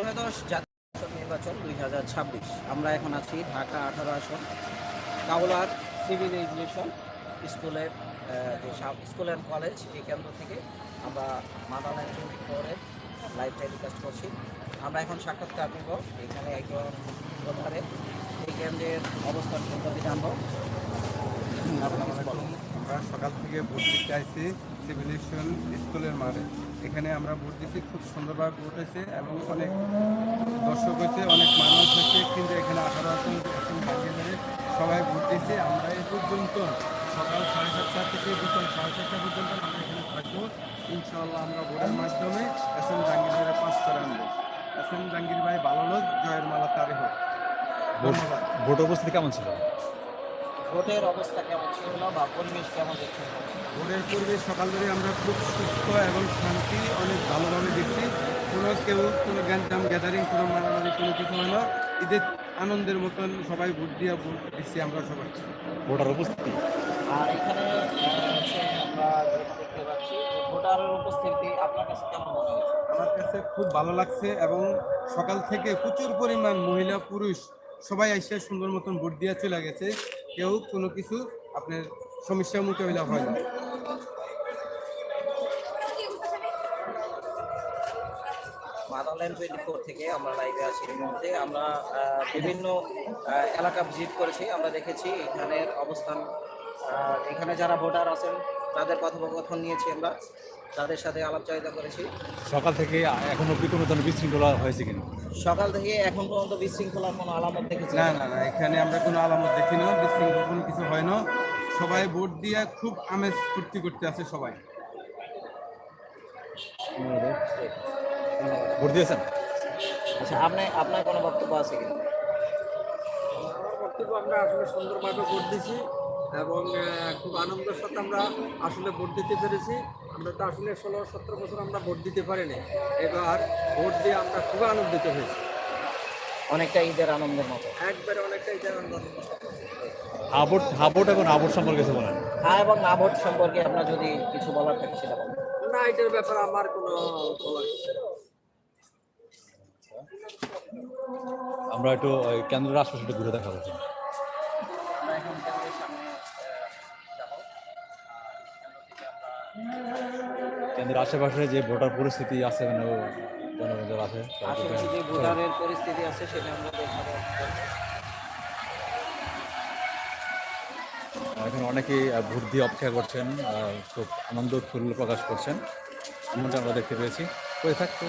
ত্রয়োদশ জাতীয় নির্বাচন 2026। আমরা এখন আছি ঢাকা 18 আসন কাউলার সিভিল এভিয়েশন স্কুলের যে স্কুল অ্যান্ড কলেজ এই কেন্দ্র থেকে আমরা মাদারল্যান্ড 24-এর লাইভ টেলিকাস্ট করছি। আমরা এখন সাক্ষাৎকার নেব এখানে একজন প্রধারে এই কেন্দ্রের অবস্থান সম্পর্কে জানবো। আমরা সকাল থেকে ভোট দিতে আসছি সিভিলেশন স্কুলের মাঠে। এখানে আমরা ভোট দিচ্ছি, খুব সুন্দরভাবে ভোট হয়েছে এবং অনেক দর্শক হয়েছে, অনেক মানুষ হয়েছে, কিন্তু এখানে 18 আসন সবাই ভোট দিয়েছে। আমরা এই পর্যন্ত সকাল 7:30 থেকে বিকাল 7:30 পর্যন্ত আমরা এখানে থাকবো। ইনশাআল্লাহ আমরা ভোটের মাধ্যমে এস.এম. জাহাঙ্গীর ভাইয়ের পাস করে আনবো। এস.এম. জাহাঙ্গীর ভাই ভালো লোক, জয়ের মালা তারই হোক। ধন্যবাদ। ভোট অবস্থা কেমন ছিল? ভোটের অবস্থা কেমন ছিল বা পরিবেশ কেমন দেখছেন? ভোটের পরিবেশ সকাল ধরে আমরা খুব সুস্থ এবং শান্তি অনেক ভালোভাবে দেখছি। কোনো গ্যাঞ্জাম গ্যাদারিং, কোনো মারামারি, কোনো কিছু হয় না। ঈদের আনন্দের মতন সবাই ভোট দিয়ে ভোট দিচ্ছি আমরা সবাই। ভোটার উপস্থিতি আর এখানে আমরা দেখতে পাচ্ছি ভোটারের উপস্থিতি আপনার কাছে কেমন মনে হয়েছে? আমার কাছে খুব ভালো লাগছে এবং সকাল থেকে প্রচুর পরিমাণ মহিলা পুরুষ সবাই এসে সুন্দর মতন ভোট দিয়ে চলে গেছে। কেউ কোনো কিছু আপনার সমস্যার মোকাবিলা হয় না। মাদারল্যান্ড 24 থেকে আমরা লাইভে আছি। এর মধ্যে আমরা বিভিন্ন এলাকা ভিজিট করেছি। আমরা দেখেছি এখানের অবস্থান, এখানে যারা ভোটার আছেন তাদের কথোপকথন নিয়েছি, আমরা তাদের সাথে আলাপচারিতা করেছি। সকাল থেকে এখন অব্দি কোনো ধরনের বিশৃঙ্খলা হয়েছে কিনা? সকাল থেকে এখন পর্যন্ত বিশৃঙ্খলার কোনো আলামত দেখেছি না না না, এখানে আমরা কোনো আলামত দেখি না, বিশৃঙ্খলা কোনো কিছু হয় না। সবাই ভোট দিয়ে খুব আমেজ ফুর্তি করতে আছে সবাই। ভোট দিয়েছেন? আচ্ছা, আপনার কোনো বক্তব্য আছে কিনা? আমার বক্তব্য, আমরা আসলে সুন্দরভাবে ভোট দিছি এবং খুব আনন্দের সাথে আমরা আসলে ভোট দিতে পেরেছি। আমরা তো আসলে 16-17 বছর আমরা ভোট দিতে পারিনি, এবার ভোট দিয়ে আমরা খুব আনন্দিত হয়েছি। অনেকটা ঈদের আনন্দের মতো, একবারে অনেকটা ঈদের আনন্দ। হাবোট এবং আবোট সম্পর্কে কিছু বলেন। হ্যাঁ, এবং না ভোট সম্পর্কে আপনার যদি কিছু বলার থাকে সেটা বলেন। না, এটার ব্যাপারে আমার কোনো বলার কিছু নেই। আমরা একটু কেন্দ্রের আশপাশে একটু ঘুরে দেখাবো। আমরা এখন কেন্দ্রের সামনে যাবো। কেন্দ্রের আশেপাশে যে ভোটার পরিস্থিতি আছে, মানে জনগণ যারা আছে আশেপাশে যে ভোটারের পরিস্থিতি আছে সেটা আমরা দেখাবো। এখন অনেকেই ভোট দিয়ে অপেক্ষা করছেন, খুব আনন্দ উৎফুল্ল প্রকাশ করছেন, এমনটা আমরা দেখতে পেয়েছি। করে থাকতে